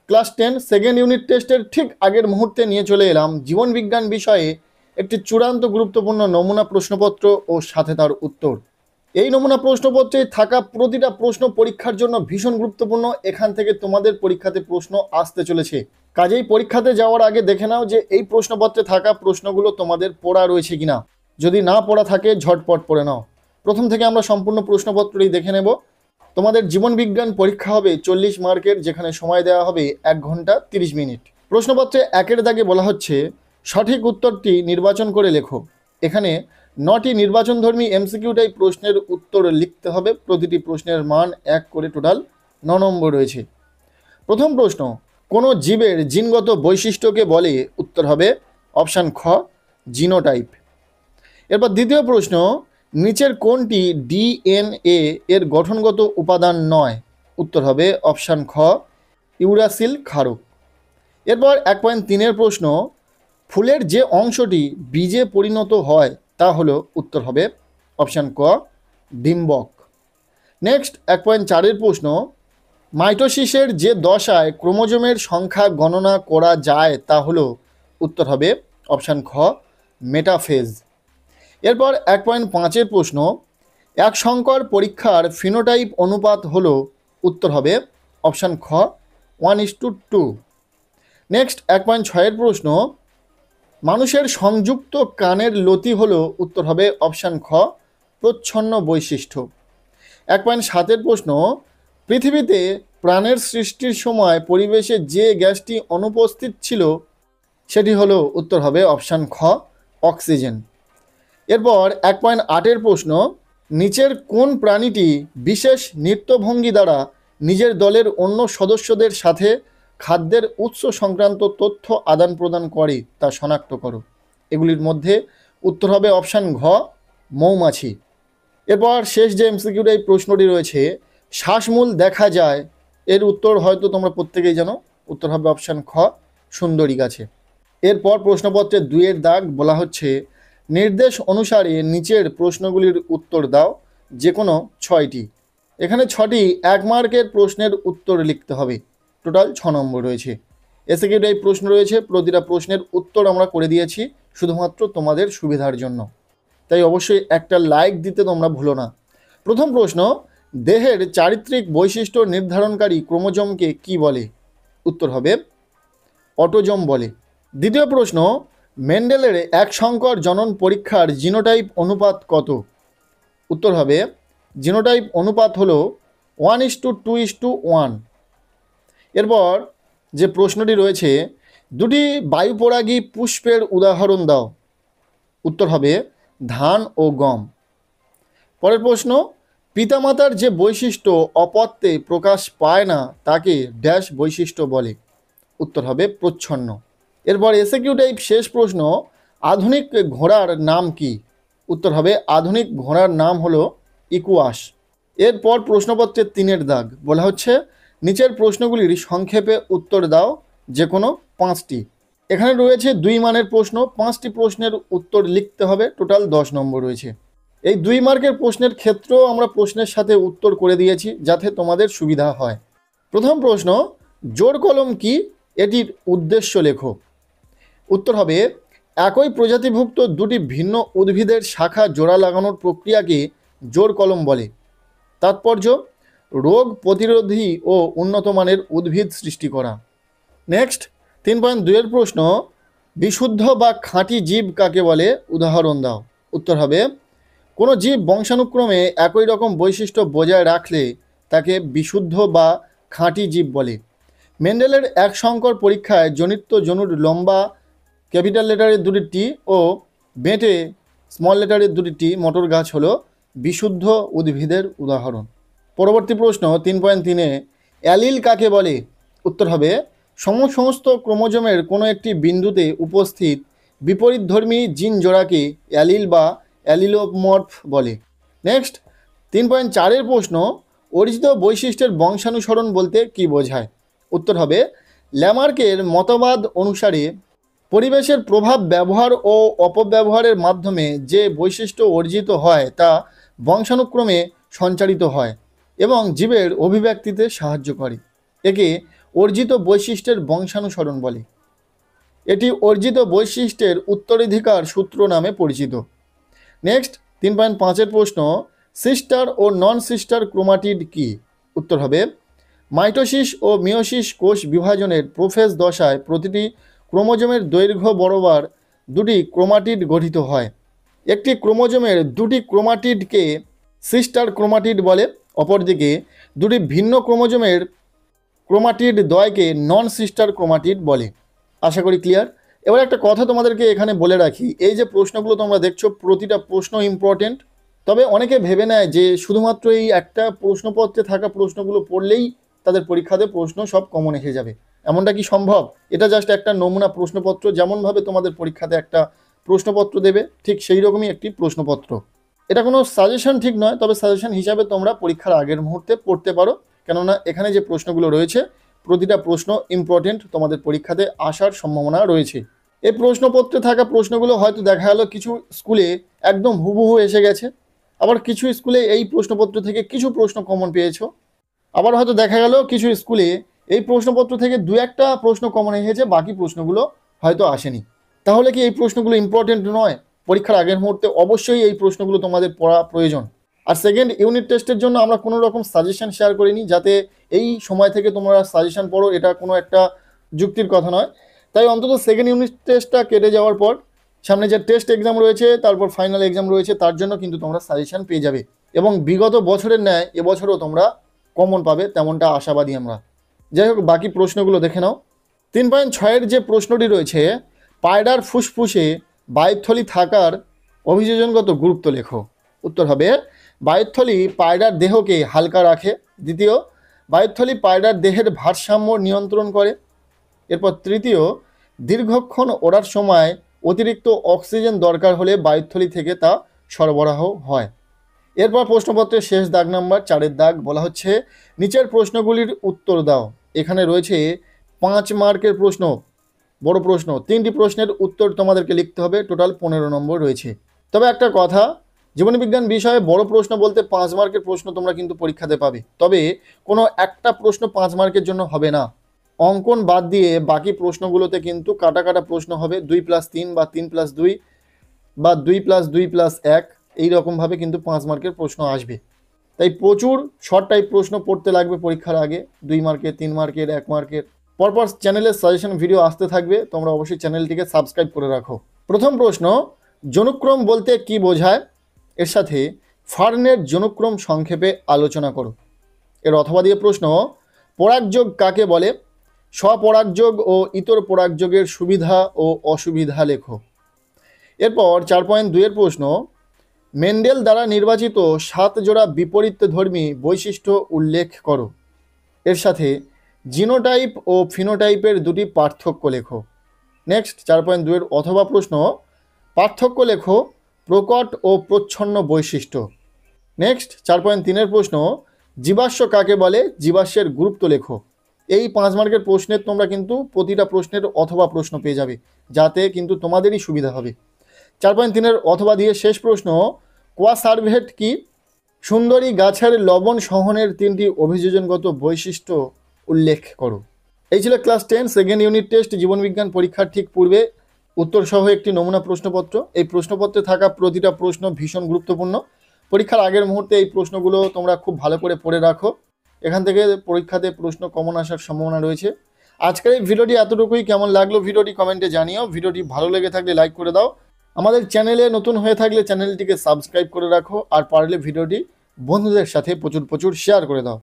Class 10 second unit টেস্টের ঠিক আগের মুহূর্তে নিয়ে চলে এলাম জীবন বিজ্ঞান বিষয়ে একটি চূড়ান্ত গুরুত্বপূর্ণ নমুনা প্রশ্নপত্র ও সাথে তার উত্তর। এই নমুনা প্রশ্নপত্রে থাকা প্রতিটা প্রশ্ন পরীক্ষার জন্য ভীষণ গুরুত্বপূর্ণ। এখান থেকে তোমাদের পরীক্ষাতে প্রশ্ন আসতে চলেছে, কাজেই পরীক্ষাতে যাওয়ার আগে দেখে নাও যে এই প্রশ্নপত্রে থাকা প্রশ্নগুলো তোমাদের পড়া রয়েছে কিনা। যদি না পড়া থাকে ঝটপট পড়ে নাও। প্রথম থেকে আমরা সম্পূর্ণ প্রশ্নপত্রটি দেখে নেব। তোমাদের জীবন বিজ্ঞান পরীক্ষা হবে 40 মার্কের, যেখানে সময় দেওয়া হবে 1 ঘন্টা 30 মিনিট। প্রশ্নপত্রে 1-এর দাগে বলা হচ্ছে সঠিক উত্তরটি নির্বাচন করে লেখো। এখানে 9টি নির্বাচনধর্মী এমসিকিউ টাইপ প্রশ্নের উত্তর লিখতে হবে। প্রতিটি প্রশ্নের মান 1 করে, টোটাল 9 নম্বর রয়েছে। প্রথম প্রশ্ন, কোনো জীবের জিনগত বৈশিষ্ট্যকে বলে? উত্তর হবে অপশান খ, জিনোটাইপ। এরপর দ্বিতীয় প্রশ্ন, নিচের কোনটি ডিএনএ এর গঠনগত উপাদান নয়? উত্তর হবে অপশান খ, ইউরাসিল ক্ষারক। এরপর 1.3-এর প্রশ্ন, ফুলের যে অংশটি বীজে পরিণত হয় তা হলো? উত্তর হবে অপশান ক, ডিম্বক। নেক্সট 1.4-এর প্রশ্ন, মাইটোসিসের যে দশায় ক্রোমোজোমের সংখ্যা গণনা করা যায় তা হলো? উত্তর হবে অপশান খ, মেটাফেজ। এরপর 1.5-এর প্রশ্ন, এক সংকর পরীক্ষার ফিনোটাইপ অনুপাত হলো? উত্তর হবে অপশান খ, 1:2। নেক্সট 1.6-এর প্রশ্ন, মানুষের সংযুক্ত কানের লতি হলো? উত্তর হবে অপশান খ, প্রচ্ছন্ন বৈশিষ্ট্য। 1.7-এর প্রশ্ন, পৃথিবীতে প্রাণের সৃষ্টির সময় পরিবেশে যে গ্যাসটি অনুপস্থিত ছিল সেটি হলো? উত্তর হবে অপশান খ, অক্সিজেন। এরপর 1.8-এর প্রশ্ন, নিচের কোন প্রাণীটি বিশেষ নৃত্যভঙ্গি দ্বারা নিজের দলের অন্য সদস্যদের সাথে খাদ্যের উৎস সংক্রান্ত তথ্য আদান প্রদান করে তা শনাক্ত করো? এগুলির মধ্যে উত্তর হবে অপশান ঘ, মৌমাছি। এরপর শেষ যে এমসিকিউটা এই প্রশ্নটি রয়েছে, শ্বাসমূল দেখা যায়, এর উত্তর হয়তো তোমরা প্রত্যেকেই জানো। উত্তর হবে অপশান খ, সুন্দরী গাছে। এরপর প্রশ্নপত্রের 2-এর দাগ বলা হচ্ছে নির্দেশ অনুসারে নিচের প্রশ্নগুলির উত্তর দাও, যে কোনো 6টি। এখানে 6টি 1 মার্কের প্রশ্নের উত্তর লিখতে হবে। টোটাল 6 নম্বর রয়েছে। এসিকিউ টাইপ প্রশ্ন রয়েছে, প্রতিটা প্রশ্নের উত্তর আমরা করে দিয়েছি শুধুমাত্র তোমাদের সুবিধার জন্য, তাই অবশ্যই একটা লাইক দিতে তোমরা ভুলো না। প্রথম প্রশ্ন, দেহের চারিত্রিক বৈশিষ্ট্য নির্ধারণকারী ক্রোমোজোমকে কি বলে? উত্তর হবে অটোজোম বলে। দ্বিতীয় প্রশ্ন, মেন্ডেলের এক সংকর জনন পরীক্ষার জিনোটাইপ অনুপাত কত? উত্তর হবে জিনোটাইপ অনুপাত হলো 1:2:1। এরপর যে প্রশ্নটি রয়েছে, দুটি বায়ুপরাগী পুষ্পের উদাহরণ দাও। উত্তর হবে ধান ও গম। পরের প্রশ্ন, পিতামাতার যে বৈশিষ্ট্য অপত্যে প্রকাশ পায় না তাকে ড্যাশ বৈশিষ্ট্য বলে? উত্তর হবে প্রচ্ছন্ন। এরপর এসিকিউ টাইপ শেষ প্রশ্ন, আধুনিক ঘোড়ার নাম কি? উত্তর হবে আধুনিক ঘোড়ার নাম হলো ইকুয়াস। এরপর প্রশ্নপত্রের 3-এর দাগ বলা হচ্ছে নিচের প্রশ্নগুলির সংক্ষেপে উত্তর দাও, যে কোনো 5টি। এখানে রয়েছে 2 মানের প্রশ্ন, 5টি প্রশ্নের উত্তর লিখতে হবে। টোটাল 10 নম্বর রয়েছে। এই 2 মার্কের প্রশ্নের ক্ষেত্রেও আমরা প্রশ্নের সাথে উত্তর করে দিয়েছি যাতে তোমাদের সুবিধা হয়। প্রথম প্রশ্ন, জোর কলম কি? এটির উদ্দেশ্য লেখো। উত্তর হবে একই প্রজাতিভুক্ত দুটি ভিন্ন উদ্ভিদের শাখা জোড়া লাগানোর প্রক্রিয়াকে জোর কলম বলে। তাৎপর্য, রোগ প্রতিরোধী ও উন্নত মানের উদ্ভিদ সৃষ্টি করা। নেক্সট 3.2-এর প্রশ্ন, বিশুদ্ধ বা খাঁটি জীব কাকে বলে? উদাহরণ দাও। উত্তর হবে কোনো জীব বংশানুক্রমে একই রকম বৈশিষ্ট্য বজায় রাখলে তাকে বিশুদ্ধ বা খাঁটি জীব বলে। মেন্ডেলের এক সংকর পরীক্ষায় জনিত জনুর লম্বা ক্যাপিটাল লেটারের 2টি টি ও বেঁটে স্মল লেটারের 2টি টি মটর গাছ হলো বিশুদ্ধ উদ্ভিদের উদাহরণ। পরবর্তী প্রশ্ন 3.3-এ অ্যালিল কাকে বলে? উত্তর হবে সমস্ত ক্রোমোজোমের কোনো একটি বিন্দুতে উপস্থিত বিপরীতধর্মী জিন জোড়াকে অ্যালিল বা অ্যালিলোমর্ফ বলে। নেক্সট 3.4-এর প্রশ্ন, অর্জিত বৈশিষ্ট্যের বংশানুসরণ বলতে কি বোঝায়? উত্তর হবে ল্যামার্কের মতবাদ অনুসারে পরিবেশের প্রভাব, ব্যবহার ও অপব্যবহারের মাধ্যমে যে বৈশিষ্ট্য অর্জিত হয় তা বংশানুক্রমে সঞ্চারিত হয় এবং জীবের অভিব্যক্তিতে সাহায্য করে। একে অর্জিত বৈশিষ্ট্যের বংশানুসরণ বলে? এটি অর্জিত বৈশিষ্ট্যের উত্তরাধিকার সূত্র নামে পরিচিত। নেক্সট 3.5-এর প্রশ্ন, সিস্টার ও নন সিস্টার ক্রোমাটিড কি? উত্তর হবে মাইটোসিস ও মিওসিস কোষ বিভাজনের প্রোফেজ দশায় প্রতিটি ক্রোমোজোমের দৈর্ঘ্য বরাবর দুটি ক্রোমাটিড গঠিত হয়। একটি ক্রোমোজোমের দুটি ক্রোমাটিডকে সিস্টার ক্রোমাটিড বলে, অপরদিকে দুটি ভিন্ন ক্রোমোজোমের ক্রোমাটিড দ্বয়কে নন সিস্টার ক্রোমাটিড বলে। আশা করি ক্লিয়ার। এবার একটা কথা তোমাদেরকে এখানে বলে রাখি, এই যে প্রশ্নগুলো তোমরা দেখছো প্রতিটা প্রশ্ন ইম্পর্টেন্ট, তবে অনেকে ভেবে নেয় যে শুধুমাত্র এই একটা প্রশ্নপত্রে থাকা প্রশ্নগুলো পড়লেই তাদের পরীক্ষাতে প্রশ্ন সব কমন এসে যাবে। এমনটা কি সম্ভব? এটা জাস্ট একটা নমুনা প্রশ্নপত্র, যেমনভাবে তোমাদের পরীক্ষাতে একটা প্রশ্নপত্র দেবে ঠিক সেই রকমই একটি প্রশ্নপত্র। এটা কোনো সাজেশন ঠিক নয়, তবে সাজেশন হিসাবে তোমরা পরীক্ষার আগের মুহূর্তে পড়তে পারো, কেননা এখানে যে প্রশ্নগুলো রয়েছে প্রতিটা প্রশ্ন ইম্পর্টেন্ট, তোমাদের পরীক্ষাতে আসার সম্ভাবনা রয়েছে। এই প্রশ্নপত্রে থাকা প্রশ্নগুলো হয়তো দেখা গেল কিছু স্কুলে একদম হুবহু এসে গেছে, আবার কিছু স্কুলে এই প্রশ্নপত্র থেকে কিছু প্রশ্ন কমন পেয়েছো, আবার হয়তো দেখা গেল কিছু স্কুলে এই প্রশ্নপত্র থেকে দু একটা প্রশ্ন কমন এসেছে, বাকি প্রশ্নগুলো হয়তো আসেনি। তাহলে কি এই প্রশ্নগুলো ইম্পর্টেন্ট নয়? পরীক্ষার আগের মুহূর্তে অবশ্যই এই প্রশ্নগুলো তোমাদের পড়া প্রয়োজন। আর সেকেন্ড ইউনিট টেস্টের জন্য আমরা কোনো রকম সাজেশন শেয়ার করিনি, যাতে এই সময় থেকে তোমরা সাজেশন পড়ো, এটা কোনো একটা যুক্তির কথা নয়। তাই অন্তত সেকেন্ড ইউনিট টেস্টটা কেটে যাওয়ার পর সামনে যে টেস্ট এক্সাম রয়েছে, তারপর ফাইনাল এক্সাম রয়েছে, তার জন্য কিন্তু তোমরা সাজেশন পেয়ে যাবে, এবং বিগত বছরের ন্যায় এবছরও তোমরা কমন পাবে, তেমনটা আশাবাদী আমরা। যাই হোক, বাকি প্রশ্নগুলো দেখে নাও। 3.6-এর যে প্রশ্নটি রয়েছে, পায়রার ফুসফুসে বায়ুথলি থাকার অভিযোজনগত গুরুত্ব লেখো। উত্তর হবে বায়ুথলি পায়রার দেহকে হালকা রাখে। দ্বিতীয়, বায়ুথলি পায়রার দেহের ভারসাম্য নিয়ন্ত্রণ করে। এরপর তৃতীয়, দীর্ঘক্ষণ ওড়ার সময় অতিরিক্ত অক্সিজেন দরকার হলে বায়ুথলি থেকে তা সরবরাহ হয়। এরপর প্রশ্নপত্রের শেষ দাগ নাম্বার 4-এর দাগ, বলা হচ্ছে নিচের প্রশ্নগুলির উত্তর দাও। এখানে রয়েছে 5 মার্কের প্রশ্ন, বড় প্রশ্ন। 3টি প্রশ্নের উত্তর তোমাদেরকে লিখতে হবে, টোটাল 15 নম্বর রয়েছে। তবে একটা কথা, জীবনবিজ্ঞান বিষয়ে বড় প্রশ্ন বলতে 5 মার্কের প্রশ্ন তোমরা কিন্তু পরীক্ষাতে পাবে, তবে কোনো একটা প্রশ্ন 5 মার্কের জন্য হবে না। অঙ্কন বাদ দিয়ে বাকি প্রশ্নগুলোতে কিন্তু কাটা কাটা প্রশ্ন হবে, 2+3 বা 3+2 বা 2+2+1, এইরকমভাবে কিন্তু 5 মার্কের প্রশ্ন আসবে। তাই প্রচুর শর্ট টাইপ প্রশ্ন পড়তে লাগবে পরীক্ষার আগে, 2 মার্কের, 3 মার্কের, 1 মার্কের। পরপর চ্যানেলের সাজেশন ভিডিও আসতে থাকবে, তোমরা অবশ্যই চ্যানেলটিকে সাবস্ক্রাইব করে রাখো। প্রথম প্রশ্ন, জনুক্রম বলতে কি বোঝায়? এর সাথে ফার্নের জনুক্রম সংক্ষেপে আলোচনা করো। এর অথবা দিয়ে প্রশ্ন, পরাগযোগ কাকে বলে? স্বপরাগযোগ ও ইতর পরাগযোগের সুবিধা ও অসুবিধা লেখো। এরপর 4.2-এর প্রশ্ন, মেন্ডেল দ্বারা নির্বাচিত 7 জোড়া বিপরীতধর্মী বৈশিষ্ট্য উল্লেখ করো। এর সাথে জিনোটাইপ ও ফিনোটাইপের দুটি পার্থক্য লেখো। নেক্সট 4.2-এর অথবা প্রশ্ন, পার্থক্য লেখো প্রকট ও প্রচ্ছন্ন বৈশিষ্ট্য। নেক্সট 4.3-এর প্রশ্ন, জীবাশ্ম কাকে বলে? জীবাশ্মের গুরুত্ব লেখো। এই 5 মার্কের প্রশ্নের তোমরা কিন্তু প্রতিটা প্রশ্নের অথবা প্রশ্ন পেয়ে যাবে, যাতে কিন্তু তোমাদেরই সুবিধা হবে। 4.3-এর অথবা দিয়ে শেষ প্রশ্ন, কোয়াসার্ভেট কি? সুন্দরী গাছের লবণ সহনের 3টি অভিযোজনগত বৈশিষ্ট্য উল্লেখ করো। এই ছিল ক্লাস 10 সেকেন্ড ইউনিট টেস্ট জীবনবিজ্ঞান পরীক্ষার ঠিক পূর্বে উত্তর সহ একটি নমুনা প্রশ্নপত্র। এই প্রশ্নপত্রে থাকা প্রতিটা প্রশ্ন ভীষণ গুরুত্বপূর্ণ। পরীক্ষার আগের মুহূর্তে এই প্রশ্নগুলো তোমরা খুব ভালো করে পড়ে রাখো, এখান থেকে পরীক্ষাতে প্রশ্ন কমন আসার সম্ভাবনা রয়েছে। আজকের এই ভিডিওটি এতটুকুই। কেমন লাগলো ভিডিওটি কমেন্টে জানিও। ভিডিওটি ভালো লেগে থাকলে লাইক করে দাও। আমাদের চ্যানেলে নতুন হয়ে থাকলে চ্যানেলটিকে সাবস্ক্রাইব করে রাখো, আর পারলে ভিডিওটি বন্ধুদের সাথে প্রচুর শেয়ার করে দাও।